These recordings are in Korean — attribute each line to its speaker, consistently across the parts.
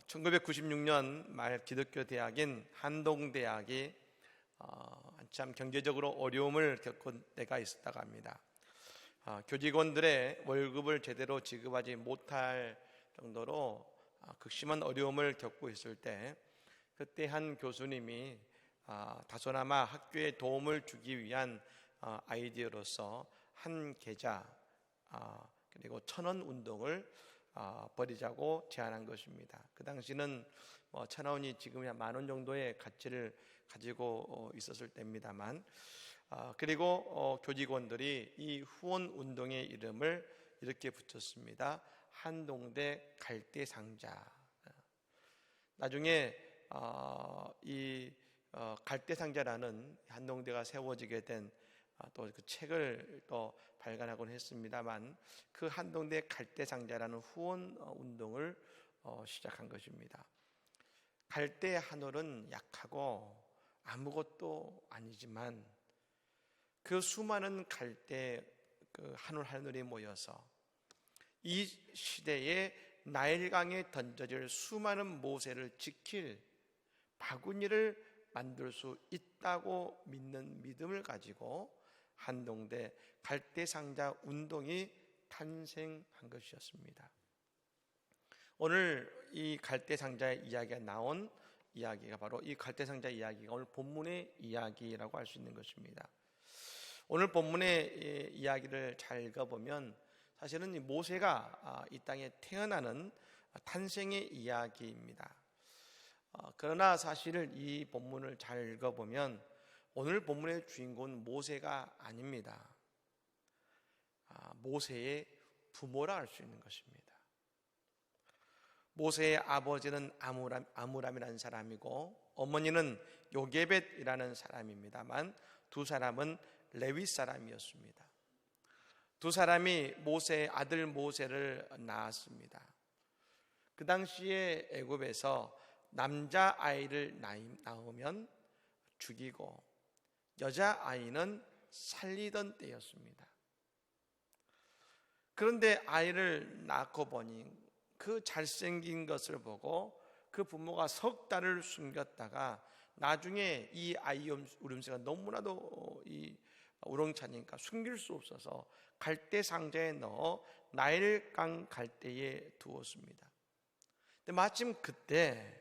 Speaker 1: 1996년 말 기독교 대학인 한동대학이 한참 경제적으로 어려움을 겪은 때가 있었다고 합니다. 교직원들의 월급을 제대로 지급하지 못할 정도로 극심한 어려움을 겪고 있을 때, 그때 한 교수님이 다소나마 학교에 도움을 주기 위한 아이디어로서 한 계좌 그리고 1,000원 운동을 벌이자고 제안한 것입니다. 그 당시는 1,000원이 지금 한 10,000원 정도의 가치를 가지고 있었을 때입니다만, 그리고 교직원들이 이 후원 운동의 이름을 이렇게 붙였습니다. 한동대 갈대상자. 나중에 이 갈대상자라는 한동대가 세워지게 된 또 그 책을 또 발간하곤 했습니다만, 그 한동대 갈대상자라는 후원 운동을 시작한 것입니다. 갈대 한 올은 약하고 아무것도 아니지만 그 수많은 갈대 한 올 한 올이 모여서 이 시대에 나일강에 던져질 수많은 모세를 지킬 바구니를 만들 수 있다고 믿는 믿음을 가지고 한동대 갈대상자 운동이 탄생한 것이었습니다. 오늘 이 갈대상자의 이야기가 나온 이야기가 바로 이 갈대상자 이야기가 오늘 본문의 이야기라고 할 수 있는 것입니다. 오늘 본문의 이야기를 잘 읽어보면 사실은 이 모세가 이 땅에 태어나는 탄생의 이야기입니다. 그러나 사실 이 본문을 잘 읽어보면 오늘 본문의 주인공은 모세가 아닙니다. 모세의 부모라 할 수 있는 것입니다. 모세의 아버지는 아므람이라는 사람이고 어머니는 요게벳이라는 사람입니다만, 두 사람은 레위 사람이었습니다. 두 사람이 모세의 아들 모세를 낳았습니다. 그 당시에 애굽에서 남자 아이를 낳으면 죽이고 여자 아이는 살리던 때였습니다. 그런데 아이를 낳고 보니 그 잘생긴 것을 보고 그 부모가 석 달을 숨겼다가 나중에 이 아이 울음소리가 너무나도 우렁차니까 숨길 수 없어서 갈대 상자에 넣어 나일강 갈대에 두었습니다. 근데 마침 그때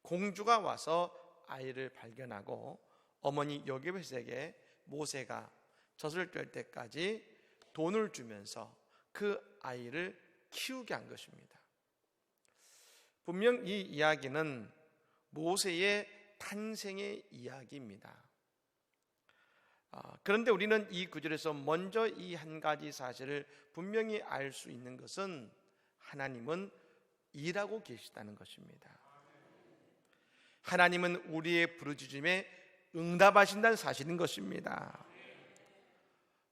Speaker 1: 공주가 와서 아이를 발견하고 어머니 요게벳에게 모세가 젖을 뗄 때까지 돈을 주면서 그 아이를 키우게 한 것입니다. 분명 이 이야기는 모세의 탄생의 이야기입니다. 그런데 우리는 이 구절에서 먼저 이 한 가지 사실을 분명히 알 수 있는 것은 하나님은 일하고 계시다는 것입니다. 하나님은 우리의 부르짖음에 응답하신다는 사실인 것입니다.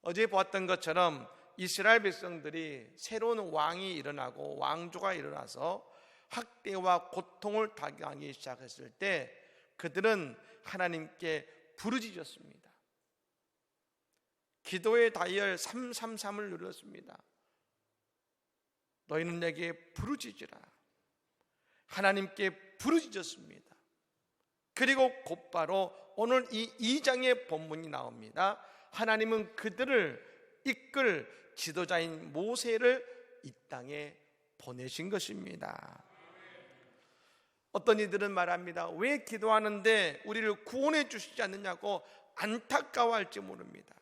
Speaker 1: 어제 보았던 것처럼 이스라엘 백성들이 새로운 왕이 일어나고 왕조가 일어나서 학대와 고통을 당하기 시작했을 때 그들은 하나님께 부르짖었습니다. 기도의 다이얼 333을 눌렀습니다. 너희는 내게 부르짖으라. 하나님께 부르짖었습니다. 그리고 곧바로 오늘 이 2장의 본문이 나옵니다. 하나님은 그들을 이끌 지도자인 모세를 이 땅에 보내신 것입니다. 어떤 이들은 말합니다. 왜 기도하는데 우리를 구원해 주시지 않느냐고 안타까워할지 모릅니다.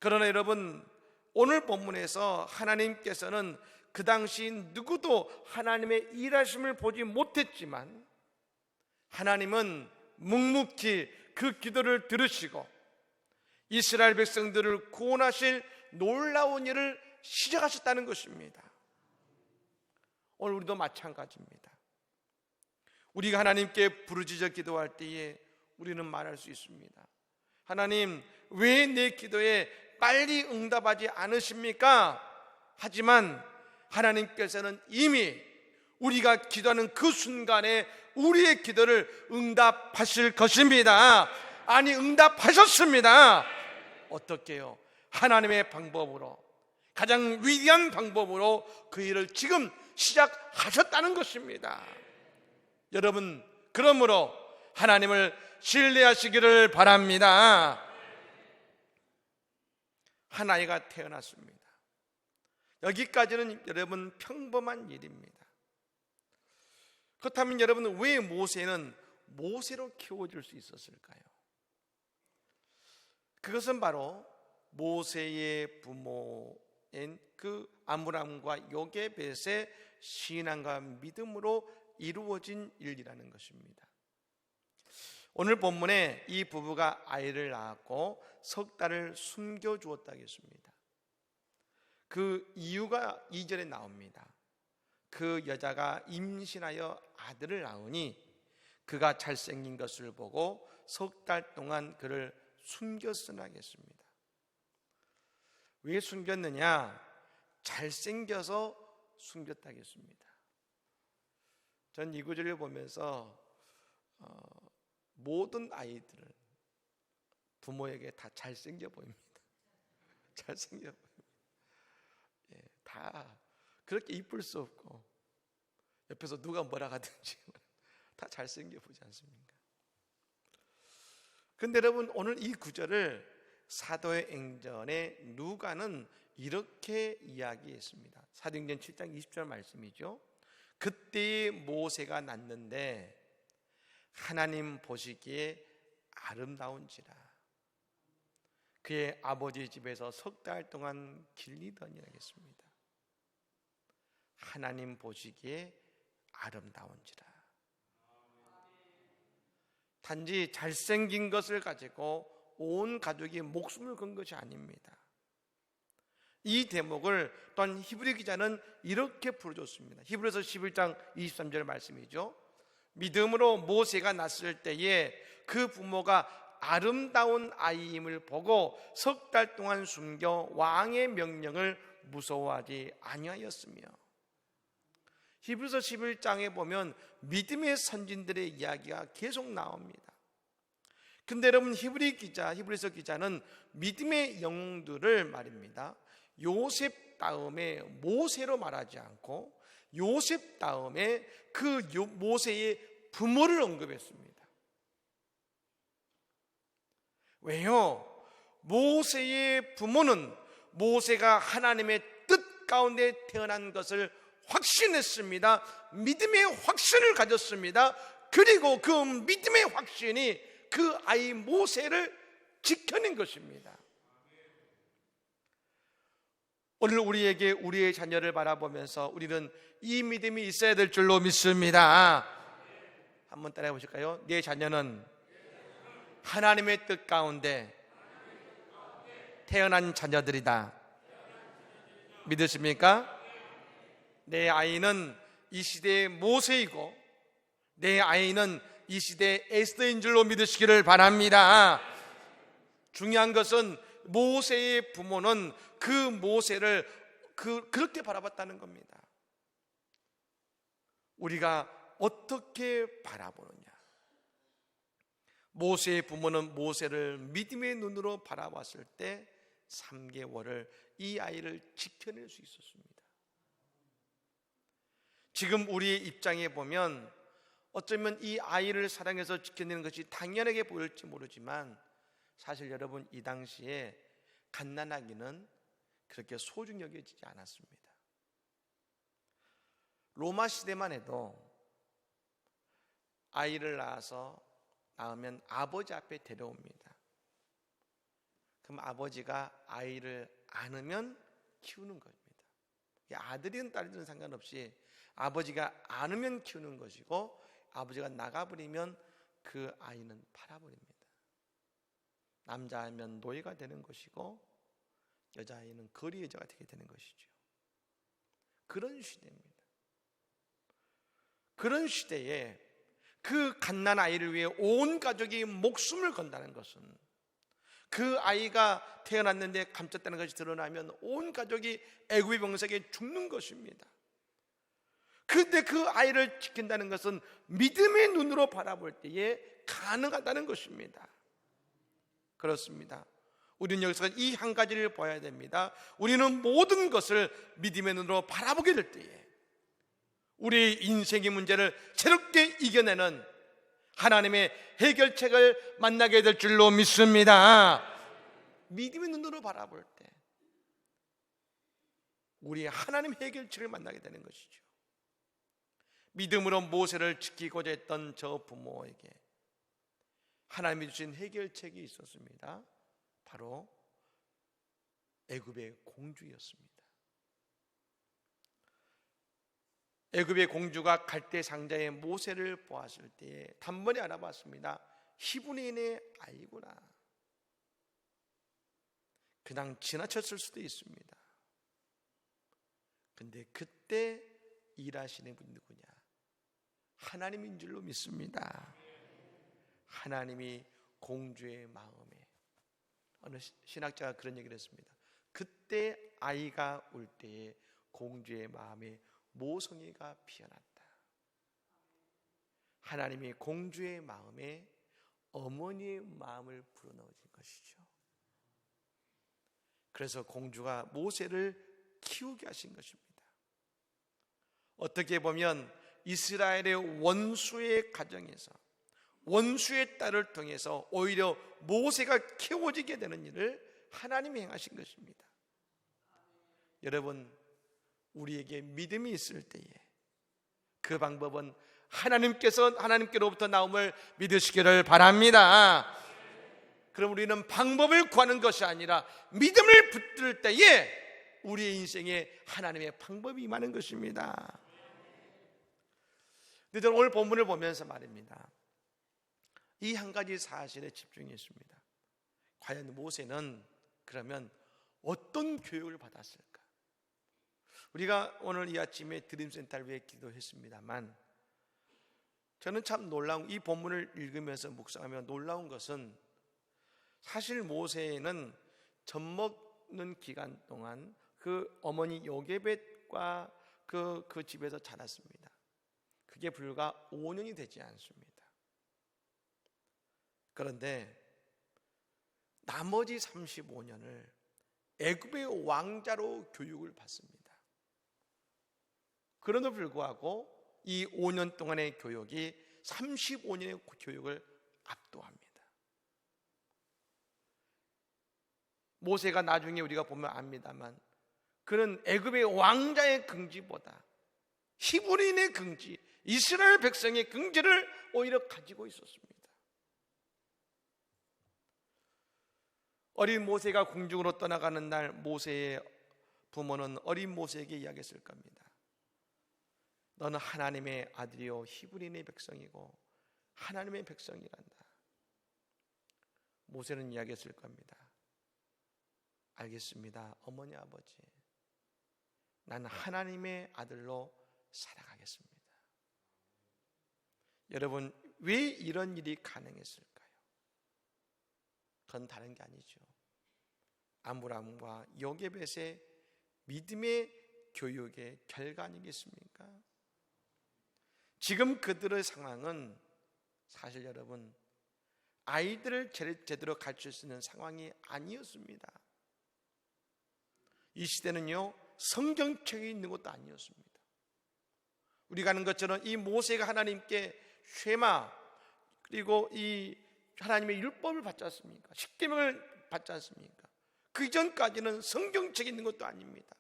Speaker 1: 그러나 여러분, 오늘 본문에서 하나님께서는 그 당시 누구도 하나님의 일하심을 보지 못했지만 하나님은 묵묵히 그 기도를 들으시고 이스라엘 백성들을 구원하실 놀라운 일을 시작하셨다는 것입니다. 오늘 우리도 마찬가지입니다. 우리가 하나님께 부르짖어 기도할 때에 우리는 말할 수 있습니다. 하나님, 왜 내 기도에 빨리 응답하지 않으십니까? 하지만 하나님께서는 이미 우리가 기도하는 그 순간에 우리의 기도를 응답하실 것입니다. 아니, 응답하셨습니다. 어떻게요? 하나님의 방법으로, 가장 위대한 방법으로 그 일을 지금 시작하셨다는 것입니다. 여러분, 그러므로 하나님을 신뢰하시기를 바랍니다. 한 아이가 태어났습니다. 여기까지는 여러분 평범한 일입니다. 그렇다면 여러분, 왜 모세는 모세로 키워질 수 있었을까요? 그것은 바로 모세의 부모인 그 아므람과 요게벳의 신앙과 믿음으로 이루어진 일이라는 것입니다. 오늘 본문에 이 부부가 아이를 낳았고 석 달을 숨겨주었다고 했습니다. 그 이유가 2절에 나옵니다. 그 여자가 임신하여 아들을 낳으니 그가 잘생긴 것을 보고 석 달 동안 그를 숨겼으나 하겠습니다. 왜 숨겼느냐? 잘생겨서 숨겼다겠습니다. 전 이 구절을 보면서 모든 아이들은 부모에게 다 잘생겨 보입니다. 잘생겨 보입니다. 예, 다 그렇게 이쁠 수 없고 옆에서 누가 뭐라 하든지 다 잘생겨 보지 않습니까? 근데 여러분, 오늘 이 구절을 사도행전의 누가는 이렇게 이야기했습니다. 사도행전 7장 20절 말씀이죠. 그때 모세가 낳는데 하나님 보시기에 아름다운지라 그의 아버지 집에서 석 달 동안 길리더니 하겠습니다. 하나님 보시기에 아름다운지라. 단지 잘생긴 것을 가지고 온 가족이 목숨을 건 것이 아닙니다. 이 대목을 또한 히브리 기자는 이렇게 풀어줬습니다. 히브리서 11장 23절 말씀이죠. 믿음으로 모세가 낳았을 때에 그 부모가 아름다운 아이임을 보고 석 달 동안 숨겨 왕의 명령을 무서워하지 아니하였으며, 히브리서 11장에 보면 믿음의 선진들의 이야기가 계속 나옵니다. 근데 여러분, 히브리서 기자는 믿음의 영웅들을 말입니다, 요셉 다음에 모세로 말하지 않고 요셉 다음에 그 모세의 부모를 언급했습니다. 왜요? 모세의 부모는 모세가 하나님의 뜻 가운데 태어난 것을 확신했습니다. 믿음의 확신을 가졌습니다. 그리고 그 믿음의 확신이 그 아이 모세를 지켜낸 것입니다. 오늘 우리에게 우리의 자녀를 바라보면서 우리는 이 믿음이 있어야 될 줄로 믿습니다. 한번 따라해 보실까요? 내 자녀는 하나님의 뜻 가운데 태어난 자녀들이다. 믿으십니까? 내 아이는 이 시대의 모세이고 내 아이는 이 시대의 에스더인 줄로 믿으시기를 바랍니다. 중요한 것은 모세의 부모는 그 모세를 그렇게 바라봤다는 겁니다. 우리가 어떻게 바라보느냐? 모세의 부모는 모세를 믿음의 눈으로 바라봤을 때 3개월을 이 아이를 지켜낼 수 있었습니다. 지금 우리의 입장에 보면 어쩌면 이 아이를 사랑해서 지켜내는 것이 당연하게 보일지 모르지만 사실 여러분, 이 당시에 갓난아기는 그렇게 소중히 여겨지지 않았습니다. 로마 시대만 해도 아이를 낳으면 아버지 앞에 데려옵니다. 그럼 아버지가 아이를 안으면 키우는 겁니다. 아들이든 딸이든 상관없이 아버지가 안으면 키우는 것이고, 아버지가 나가버리면 그 아이는 팔아버립니다. 남자아이면 노예가 되는 것이고 여자아이는 거리 여자가 되게 되는 것이죠. 그런 시대입니다. 그런 시대에 그 갓난아이를 위해 온 가족이 목숨을 건다는 것은, 그 아이가 태어났는데 감췄다는 것이 드러나면 온 가족이 애굽의 병석에 죽는 것입니다. 그런데 그 아이를 지킨다는 것은 믿음의 눈으로 바라볼 때에 가능하다는 것입니다. 그렇습니다. 우리는 여기서 이 한 가지를 봐야 됩니다. 우리는 모든 것을 믿음의 눈으로 바라보게 될 때에 우리 인생의 문제를 새롭게 이겨내는 하나님의 해결책을 만나게 될 줄로 믿습니다. 믿음의 눈으로 바라볼 때 우리 하나님 해결책을 만나게 되는 것이죠. 믿음으로 모세를 지키고자 했던 저 부모에게 하나님이 주신 해결책이 있었습니다. 바로 애굽의 공주였습니다. 애굽의 공주가 갈대 상자의 모세를 보았을 때에 단번에 알아봤습니다. 히브리인의 아이구나. 그냥 지나쳤을 수도 있습니다. 근데 그때 일하시는 분 누구냐? 하나님인 줄로 믿습니다. 하나님이 공주의 마음에, 어느 신학자가 그런 얘기를 했습니다. 그때 아이가 울 때에 공주의 마음에 모성애가 피어났다. 하나님이 공주의 마음에 어머니의 마음을 불어넣으신 것이죠. 그래서 공주가 모세를 키우게 하신 것입니다. 어떻게 보면 이스라엘의 원수의 가정에서 원수의 딸을 통해서 오히려 모세가 키워지게 되는 일을 하나님이 행하신 것입니다. 여러분, 우리에게 믿음이 있을 때에 그 방법은 하나님께로부터 나옴을 믿으시기를 바랍니다. 그럼 우리는 방법을 구하는 것이 아니라 믿음을 붙들 때에 우리의 인생에 하나님의 방법이 임하는 것입니다. 근데 저는 오늘 본문을 보면서 말입니다, 이 한 가지 사실에 집중했습니다. 과연 모세는 그러면 어떤 교육을 받았을까? 우리가 오늘 이 아침에 드림센터를 위해 기도했습니다만, 저는 참 놀라운, 이 본문을 읽으면서 묵상하며 놀라운 것은, 사실 모세는 젖 먹는 기간 동안 그 어머니 요게벳과 그 집에서 자랐습니다. 그게 불과 5년이 되지 않습니다. 그런데 나머지 35년을 애굽의 왕자로 교육을 받습니다. 그럼에도 불구하고 이 5년 동안의 교육이 35년의 교육을 압도합니다. 모세가 나중에 우리가 보면 압니다만, 그는 애굽의 왕자의 긍지보다 히브리인의 긍지, 이스라엘 백성의 긍지를 오히려 가지고 있었습니다. 어린 모세가 궁중으로 떠나가는 날, 모세의 부모는 어린 모세에게 이야기했을 겁니다. 너는 하나님의 아들이요 히브리인의 백성이고 하나님의 백성이란다. 모세는 이야기했을 겁니다. 알겠습니다, 어머니 아버지, 나는 하나님의 아들로 살아가겠습니다. 여러분, 왜 이런 일이 가능했을까요? 그건 다른 게 아니죠. 아므람과 요게벳의 믿음의 교육의 결과 아니겠습니까? 지금 그들의 상황은 사실 여러분, 아이들을 제대로 가르칠 수 있는 상황이 아니었습니다. 이 시대는요, 성경책이 있는 것도 아니었습니다. 우리가 아는 것처럼 이 모세가 하나님께 쉐마, 그리고 이 하나님의 율법을 받지 않습니까? 십계명을 받지 않습니까? 그 이전까지는 성경책이 있는 것도 아닙니다.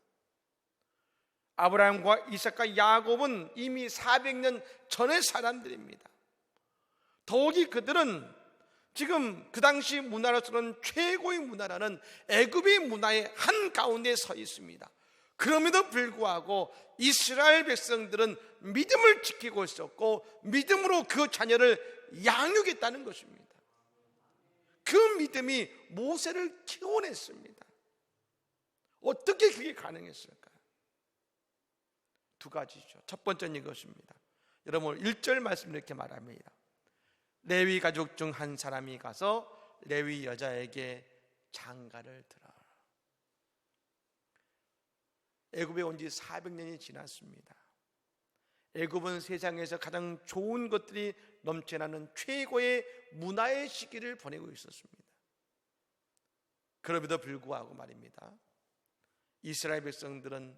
Speaker 1: 아브라함과 이삭과 야곱은 이미 400년 전의 사람들입니다. 더욱이 그들은 지금 그 당시 문화로서는 최고의 문화라는 애굽의 문화의 한가운데 서 있습니다. 그럼에도 불구하고 이스라엘 백성들은 믿음을 지키고 있었고 믿음으로 그 자녀를 양육했다는 것입니다. 그 믿음이 모세를 키워냈습니다. 어떻게 그게 가능했을까요? 두 가지죠. 첫 번째는 이것입니다. 여러분, 1절 말씀 이렇게 말합니다. 레위 가족 중 한 사람이 가서 레위 여자에게 장가를 들어. 애굽에 온 지 400년이 지났습니다. 애굽은 세상에서 가장 좋은 것들이 넘쳐나는 최고의 문화의 시기를 보내고 있었습니다. 그럼에도 불구하고 말입니다, 이스라엘 백성들은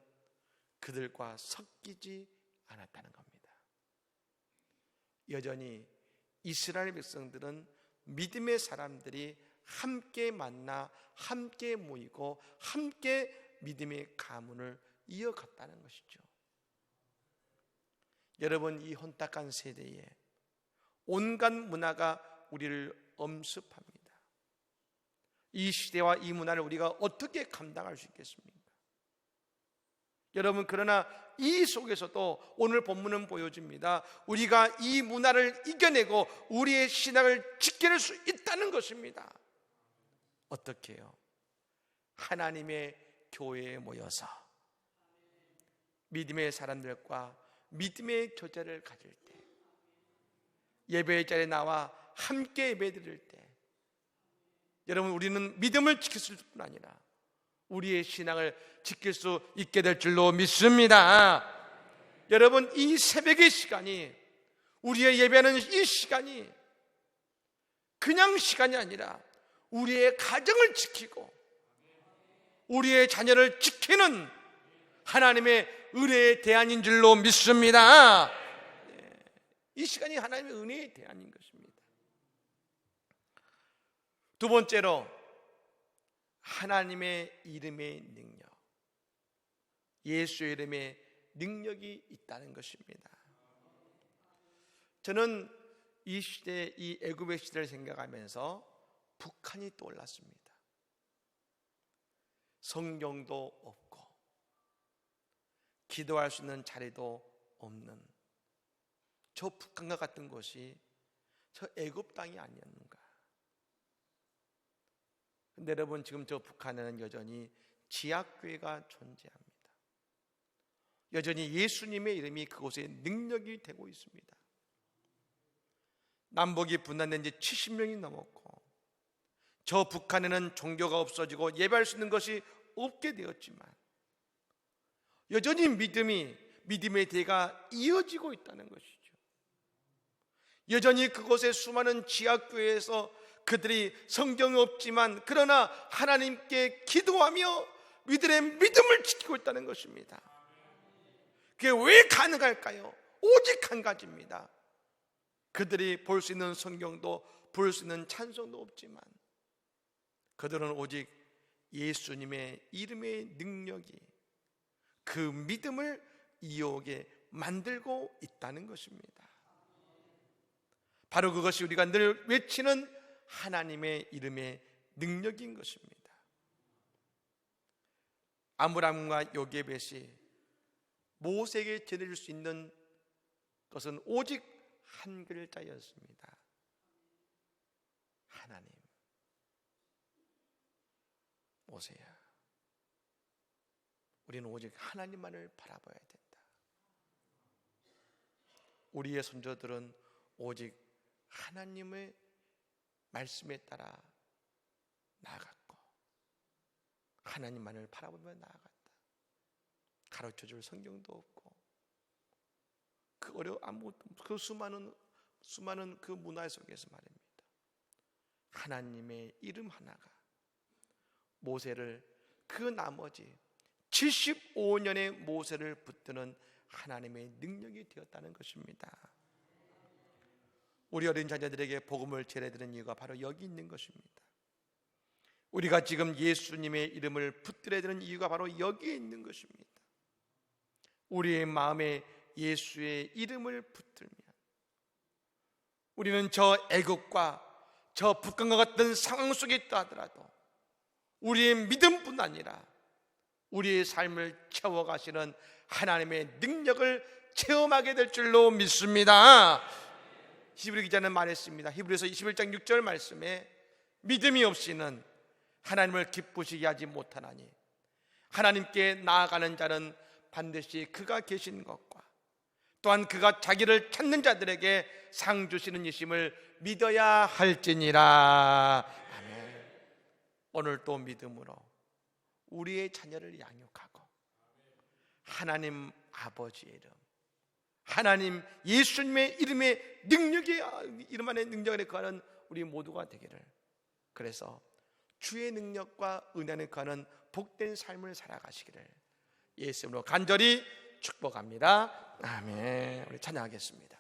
Speaker 1: 그들과 섞이지 않았다는 겁니다. 여전히 이스라엘 백성들은 믿음의 사람들이 함께 만나 함께 모이고 함께 믿음의 가문을 이어갔다는 것이죠. 여러분, 이 혼탁한 세대에 온갖 문화가 우리를 엄습합니다. 이 시대와 이 문화를 우리가 어떻게 감당할 수 있겠습니까? 여러분, 그러나 이 속에서도 오늘 본문은 보여줍니다. 우리가 이 문화를 이겨내고 우리의 신앙을 지켜낼 수 있다는 것입니다. 어떻게 해요? 하나님의 교회에 모여서 믿음의 사람들과 믿음의 교제를 가질 때, 예배의 자리에 나와 함께 예배드릴 때, 여러분, 우리는 믿음을 지킬 뿐 아니라 우리의 신앙을 지킬 수 있게 될 줄로 믿습니다. 여러분, 이 새벽의 시간이, 우리의 예배하는 이 시간이 그냥 시간이 아니라 우리의 가정을 지키고 우리의 자녀를 지키는 하나님의 은혜의 대안인 줄로 믿습니다. 이 시간이 하나님의 은혜의 대안인 것입니다. 두 번째로, 하나님의 이름의 능력, 예수의 이름의 능력이 있다는 것입니다. 저는 이 시대, 이 애굽의 시대를 생각하면서 북한이 떠올랐습니다. 성경도 없고 기도할 수 있는 자리도 없는 저 북한과 같은 곳이 저 애굽 땅이 아니었는가. 근데 여러분, 지금 저 북한에는 여전히 지약교회가 존재합니다. 여전히 예수님의 이름이 그곳에 능력이 되고 있습니다. 남북이 분단된 지 70년이 넘었고 저 북한에는 종교가 없어지고 예배할 수 있는 것이 없게 되었지만 여전히 믿음의 대가 이어지고 있다는 것이죠. 여전히 그곳에 수많은 지하교회에서 그들이 성경이 없지만 그러나 하나님께 기도하며 이들의 믿음을 지키고 있다는 것입니다. 그게 왜 가능할까요? 오직 한 가지입니다. 그들이 볼 수 있는 성경도 볼 수 있는 찬송도 없지만 그들은 오직 예수님의 이름의 능력이 그 믿음을 이어오게 만들고 있다는 것입니다. 바로 그것이 우리가 늘 외치는 하나님의 이름의 능력인 것입니다. 아므람과 요게벳이 모세에게 전해줄 수 있는 것은 오직 한 글자였습니다. 하나님. 모세야, 우리는 오직 하나님만을 바라봐야 된다. 우리의 선조들은 오직 하나님의 말씀에 따라 나아갔고 하나님만을 바라보며 나아갔다. 가르쳐줄 성경도 없고 그 수많은 그 문화 속에서 말입니다. 하나님의 이름 하나가 모세를, 그 나머지 75년의 모세를 붙드는 하나님의 능력이 되었다는 것입니다. 우리 어린 자녀들에게 복음을 전해드리는 이유가 바로 여기 있는 것입니다. 우리가 지금 예수님의 이름을 붙들어야 되는 이유가 바로 여기에 있는 것입니다. 우리의 마음에 예수의 이름을 붙들면 우리는 저 애국과 저 북한과 같은 상황 속에 있다 하더라도 우리의 믿음뿐 아니라 우리의 삶을 채워가시는 하나님의 능력을 체험하게 될 줄로 믿습니다. 히브리 기자는 말했습니다. 히브리서 21장 6절 말씀에 믿음이 없이는 하나님을 기쁘시게 하지 못하나니 하나님께 나아가는 자는 반드시 그가 계신 것과 또한 그가 자기를 찾는 자들에게 상 주시는 이심을 믿어야 할지니라. 아멘. 오늘 또 믿음으로 우리의 자녀를 양육하고 하나님 아버지의 이름, 하나님 예수님의 이름의 능력의 이름 안에 능력을 거하는 우리 모두가 되기를, 그래서 주의 능력과 은혜를 거하는 복된 삶을 살아가시기를 예수 이름으로 간절히 축복합니다. 아멘. 우리 찬양하겠습니다.